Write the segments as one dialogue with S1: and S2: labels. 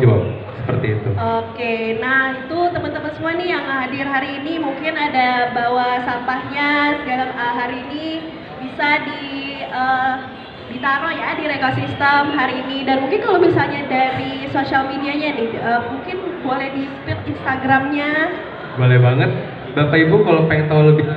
S1: jawab. Seperti itu.
S2: Oke, nah itu teman-teman semua nih yang hadir hari ini mungkin ada bawa sampahnya segala hari ini bisa ditaruh ya di ekosistem hari ini. Dan mungkin kalau misalnya dari sosial medianya nih mungkin boleh di-spill Instagramnya.
S1: Boleh banget. Bapak Ibu kalau pengen tahu lebih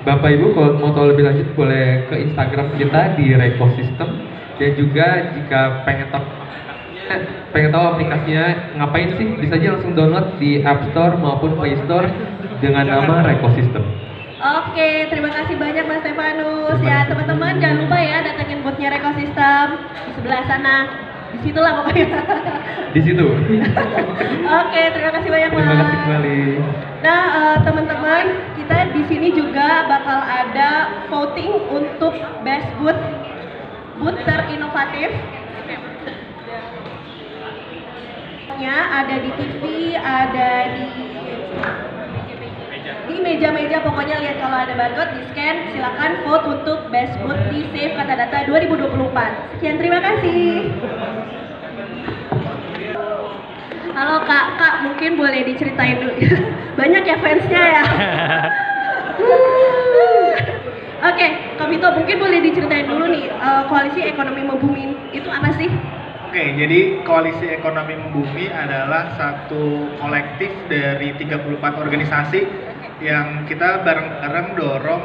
S1: Bapak Ibu kalau mau tahu lebih lanjut boleh ke Instagram kita di Rekosistem, dan juga jika pengen tahu aplikasinya ngapain sih, bisa aja langsung download di App Store maupun Play Store dengan nama Rekosistem.
S2: Oke, terima kasih banyak Mas Stefanus. Ya teman-teman jangan lupa ya datengin boothnya Rekosistem di sebelah sana. Di situlah pokoknya.
S1: Di situ.
S2: Oke, terima kasih banyak Mas.
S1: Terima kasih kembali.
S2: Nah teman-teman, kita di sini juga bakal ada voting untuk best booth terinovatif. Ada di TV, ada di meja-meja, pokoknya lihat kalau ada barcode di scan, silakan vote untuk best booth di Save Kata Data 2024. Sekian, terima kasih. Halo kak, mungkin boleh diceritain dulu. Banyak ya fansnya ya. Oke, Kak Vito mungkin boleh diceritain dulu nih koalisi ekonomi membumi itu apa sih?
S3: Oke, jadi Koalisi Ekonomi Membumi adalah satu kolektif dari 34 organisasi yang kita bareng-bareng dorong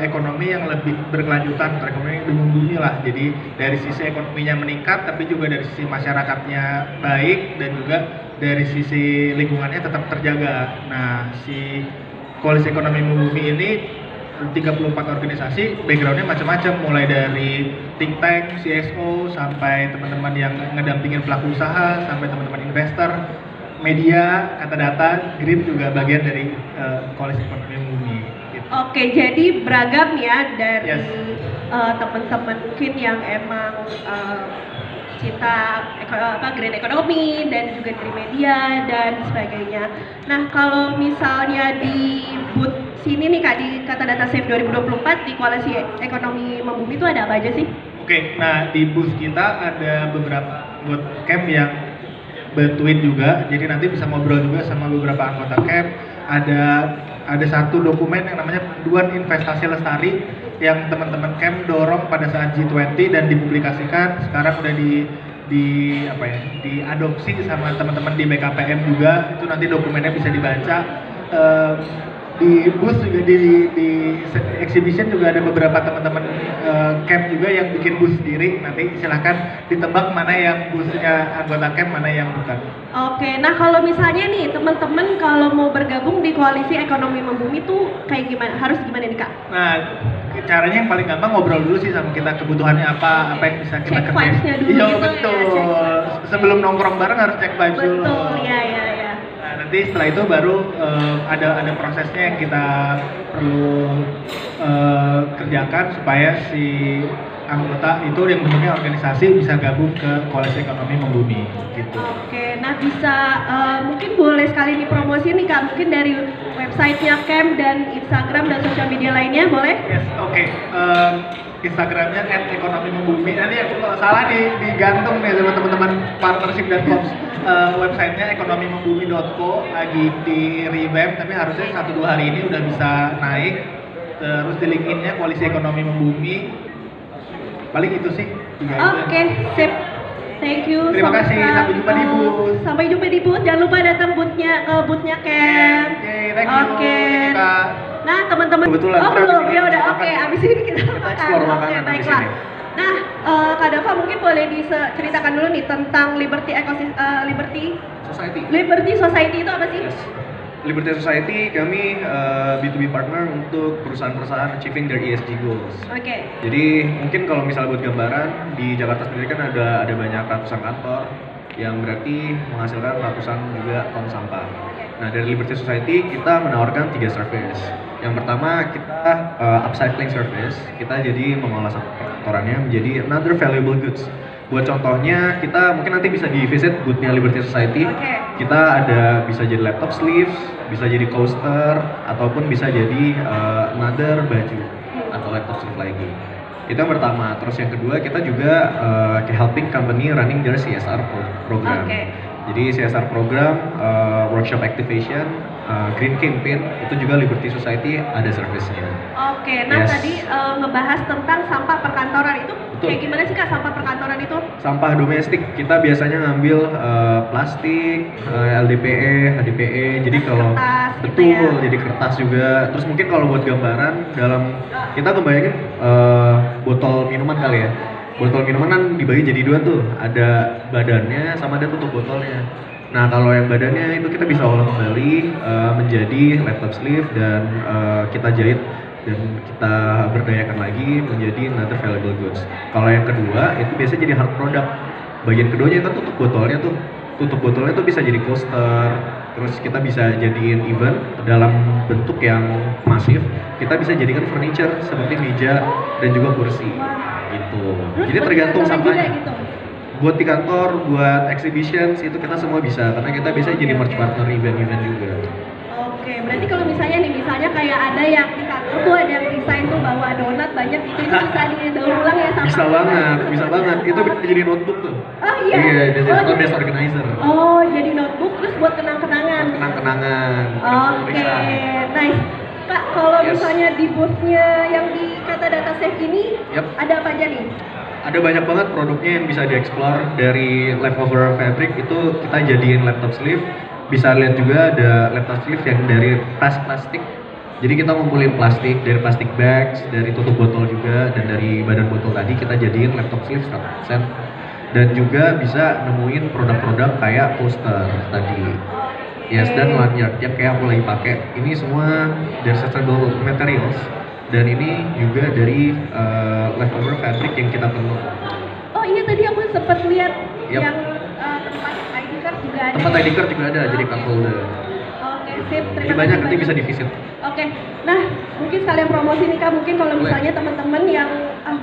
S3: ekonomi yang lebih berkelanjutan, ekonomi yang membumi lah. Jadi dari sisi ekonominya meningkat, tapi juga dari sisi masyarakatnya baik, dan juga dari sisi lingkungannya tetap terjaga. Nah, si Koalisi Ekonomi Membumi ini 34 organisasi, backgroundnya macam-macam, mulai dari think tank, CSO, sampai teman-teman yang ngedampingin pelaku usaha, sampai teman-teman investor, media, Kata Data, Green juga bagian dari Koalisi Ekonomi Membumi. Gitu.
S2: Oke, jadi beragam ya dari teman-teman mungkin yang emang cinta green ekonomi dan juga dari media dan sebagainya. Nah, kalau misalnya di booth sini nih Kak, di Kata Data Save 2024 di Koalisi Ekonomi Membumi itu ada apa aja sih?
S3: Oke, nah di booth kita ada beberapa booth camp yang bantuin juga, jadi nanti bisa ngobrol juga sama beberapa anggota camp. Ada satu dokumen yang namanya Panduan Investasi Lestari yang teman-teman camp dorong pada saat G20 dan dipublikasikan. Sekarang udah diadopsi sama teman-teman di BKPM juga. Itu nanti dokumennya bisa dibaca. Di booth juga di exhibition juga ada beberapa teman-teman camp juga yang bikin booth sendiri. Nanti silahkan ditebak mana yang boothnya anggota camp, mana yang bukan.
S2: Oke, nah kalau misalnya nih teman-teman kalau mau bergabung di Koalisi Ekonomi Membumi tuh kayak gimana? Harus gimana nih Kak?
S3: Nah, caranya yang paling gampang ngobrol dulu sih sama kita, kebutuhannya apa yang bisa kita
S2: cek vibes-nya dulu
S3: Iya,
S2: gitu
S3: betul.
S2: Ya,
S3: Sebelum nongkrong bareng harus cek vibes dulu.
S2: Betul, ya.
S3: Nah, nanti setelah itu baru ada prosesnya yang kita perlu kerjakan supaya si anggota itu yang bentuknya organisasi bisa gabung ke Koalisi Ekonomi Membumi gitu.
S2: Oke, nah bisa mungkin boleh sekali dipromosi nih Kak, mungkin dari websitenya camp dan Instagram dan sosial media lainnya boleh?
S3: Yes, oke. Instagramnya @ekonomi_membumi. Nanti aku kalau salah digantung nih sama teman-teman partnership dan cops. Websitenya ekonomimembumi.co lagi di revamp, tapi harusnya 1-2 hari ini udah bisa naik. Terus di LinkedIn-nya Koalisi Ekonomi Membumi. Paling itu sih.
S2: Oke, sip. Thank you.
S3: Terima kasih. Sampai jumpa di booth.
S2: Sampai jumpa di booth. Jangan lupa datang boothnya camp.
S3: Oke.
S2: Nah teman-teman.
S3: Kebetulan.
S2: Oh belum, ya udah oke. Abis ini kita makan. Oke, baiklah. Nah, Kak Dava mungkin boleh diceritakan dulu nih tentang Liberty Society itu apa sih?
S4: Yes. Liberty Society kami B2B partner untuk perusahaan-perusahaan achieving their ESG goals.
S2: Oke.
S4: Jadi mungkin kalau misalnya buat gambaran di Jakarta sendiri kan ada banyak ratusan kantor yang berarti menghasilkan ratusan juga ton sampah. Nah dari Liberty Society kita menawarkan 3 service. Yang pertama kita upcycling service, kita jadi mengolah sampah kotorannya menjadi another valuable goods. Buat contohnya, kita mungkin nanti bisa di visit booth-nya Liberty Society. Kita bisa jadi laptop sleeves, bisa jadi coaster, ataupun bisa jadi another baju atau laptop sleeve lagi. Itu yang pertama. Terus yang kedua kita juga helping company running their CSR program.
S2: Oke.
S4: Jadi CSR program, workshop activation, green campaign itu juga Liberty Society ada service-nya.
S2: Oke, nah
S4: Yes.
S2: tadi ngebahas tentang sampah perkantoran itu
S4: Betul.
S2: kayak gimana sih Kak sampah perkantoran itu?
S4: Sampah domestik kita biasanya ngambil plastik, LDPE, HDPE. Jadi kalau
S2: Kertas gitu
S4: betul,
S2: ya.
S4: jadi kertas juga. Terus mungkin kalau buat gambaran dalam kita kebayangin botol minuman kali ya. Botol minuman kan dibagi jadi dua tuh, ada badannya sama ada tutup botolnya. Nah kalau yang badannya itu kita bisa olah kembali menjadi laptop sleeve dan kita jahit dan kita berdayakan lagi menjadi another valuable goods. Kalau yang kedua itu biasanya jadi hard product. Bagian keduanya itu tutup botolnya tuh. Tutup botolnya tuh bisa jadi coaster, terus kita bisa jadiin even dalam bentuk yang masif. Kita bisa jadikan furniture seperti meja dan juga kursi. Gitu.
S2: Terus
S4: Jadi
S2: buat
S4: tergantung
S2: kantoran juga
S4: sampahnya.
S2: gitu.
S4: Buat di kantor, buat exhibitions itu kita semua bisa karena kita biasanya jadi merch partner event-event juga.
S2: Oke, berarti kalau misalnya kayak ada yang di kantor tuh ada yang desain tuh bawa donat banyak itu bisa didaur ulang ya sampah.
S4: Bisa banget. Itu bisa jadi notebook tuh.
S2: Oh iya.
S4: Iya, jadi
S2: Oh,
S4: desk organizer.
S2: Oh, jadi notebook terus buat kenang-kenangan.
S4: Kenang-kenangan.
S2: Oke, nice. Kak, kalau
S4: Yes.
S2: misalnya di booth-nya yang di Kata Data Safe ini
S4: Yap.
S2: ada apa aja nih?
S4: Ada banyak banget produknya yang bisa dieksplor dari leftover fabric itu kita jadiin laptop sleeve. Bisa lihat juga ada laptop sleeve yang dari plastik. Jadi kita ngumpulin plastik dari plastic bags, dari tutup botol juga dan dari badan botol tadi kita jadiin laptop sleeve 100%. Dan juga bisa nemuin produk-produk kayak poster tadi. Yes, dan lanyard yang kayak aku lagi pakai. Ini semua dari sustainable materials dan ini juga dari leftover fabric yang kita perlu.
S2: Oh iya tadi aku sempat lihat
S4: Yap.
S2: yang tempat ID card juga ada.
S4: Tempat ID card juga ada, jadi card holder.
S2: Oke, sip.
S4: Ini
S2: Terima
S4: banyak
S2: kasih
S4: nanti bisa di visit.
S2: Oke, nah mungkin sekalian promosi nih Kak, mungkin kalau misalnya teman-teman yang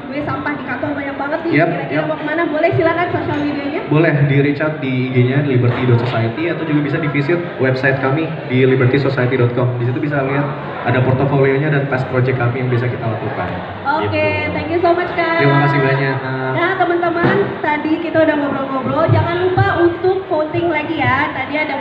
S2: gue sampah di kantor banyak banget nih,
S4: Yap,
S2: kira-kira
S4: yap.
S2: mau kemana, boleh silakan sosial medianya.
S4: Boleh di reach out di IG-nya liberty.society atau juga bisa di visit website kami di libertysociety.com. Di situ bisa lihat ada portofolionya dan past project kami yang bisa kita lakukan.
S2: Oke,
S4: Gitu.
S2: thank you so much Kak.
S4: Terima kasih banyak.
S2: Nah teman-teman, tadi kita udah ngobrol-ngobrol, jangan lupa untuk voting lagi ya. Tadi ada